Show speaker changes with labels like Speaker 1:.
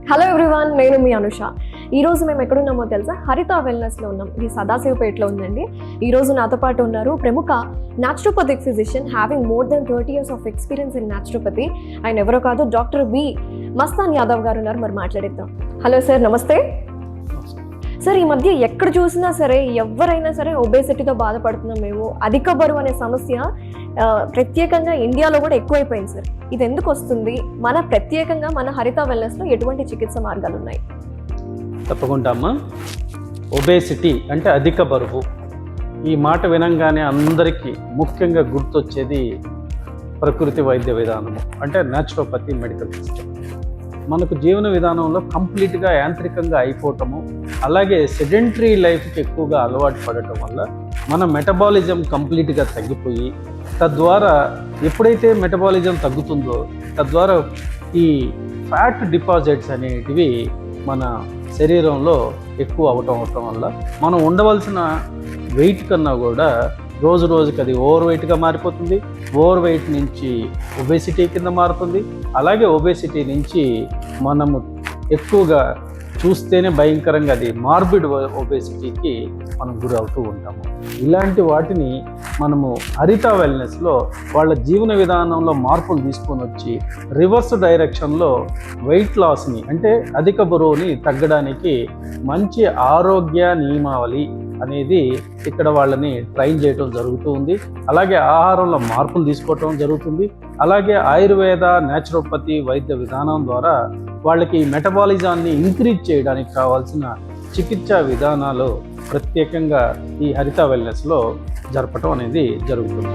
Speaker 1: Hello everyone, నేను మీ అనుష. ఈరోజు మేము ఎక్కడున్నామో తెలుసా? హరిత వెల్నెస్లో ఉన్నాం. ఇది సదాశివపేటలో ఉందండి. ఈరోజు నాతో పాటు ఉన్నారు ప్రముఖ naturopathic physician having more than 30 years of experience in naturopathy. ఆయన ఎవరో కాదు, డాక్టర్ బి మస్తాన్ యాదవ్ గారు ఉన్నారు. మరి మాట్లాడిద్దాం. హలో సార్, నమస్తే సార్. ఈ మధ్య ఎక్కడ చూసినా సరే, ఎవరైనా సరే ఒబేసిటీతో బాధపడుతున్నాం మేము. అధిక బరువు అనే సమస్య ప్రత్యేకంగా ఇండియాలో కూడా ఎక్కువైపోయింది సార్. ఇది ఎందుకు వస్తుంది? ప్రత్యేకంగా మన హరిత వెల్నెస్లో ఎటువంటి చికిత్స మార్గాలు ఉన్నాయి?
Speaker 2: తప్పకుండా అమ్మా. ఒబేసిటీ అంటే అధిక బరువు. ఈ మాట వినంగానే అందరికీ ముఖ్యంగా గుర్తొచ్చేది ప్రకృతి వైద్య విధానము, అంటే న్యాచురోపతి మెడికల్ సిస్టమ్. మనకు జీవన విధానంలో కంప్లీట్గా యాంత్రికంగా అయిపోవటము, అలాగే సెడెంటరీ లైఫ్కి ఎక్కువగా అలవాటు పడటం వల్ల మన మెటబాలిజం కంప్లీట్గా తగ్గిపోయి, తద్వారా ఎప్పుడైతే మెటబాలిజం తగ్గుతుందో తద్వారా ఈ ఫ్యాట్ డిపాజిట్స్ అనేటివి మన శరీరంలో ఎక్కువ అవటం వల్ల మనం ఉండవలసిన వెయిట్ కన్నా కూడా రోజు రోజుకి అది ఓవర్ వెయిట్గా మారిపోతుంది. ఓవర్ వెయిట్ నుంచి ఒబేసిటీ కింద మారుతుంది. అలాగే ఒబేసిటీ నుంచి మనము ఎక్కువగా చూస్తేనే భయంకరంగా అది మార్బిడ్ ఒబేసిటీకి మనం గురవుతూ ఉంటాము. ఇలాంటి వాటిని మనము హరిత వెల్నెస్లో వాళ్ళ జీవన విధానంలో మార్పులు తీసుకొని వచ్చి రివర్స్ డైరెక్షన్లో వెయిట్ లాస్ని, అంటే అధిక బరువుని తగ్గడానికి మంచి ఆరోగ్య నియమావళి అనేది ఇక్కడ వాళ్ళని ట్రైన్ చేయడం జరుగుతూ ఉంది. అలాగే ఆహారంలో మార్పులు తీసుకోవటం జరుగుతుంది. అలాగే ఆయుర్వేద న్యాచురోపతి వైద్య విధానం ద్వారా వాళ్ళకి మెటబాలిజాన్ని ఇంక్రీజ్ చేయడానికి కావాల్సిన చికిత్సా విధానాలు ప్రత్యేకంగా ఈ హరిత వెల్నెస్లో జరపటం అనేది జరుగుతుంది.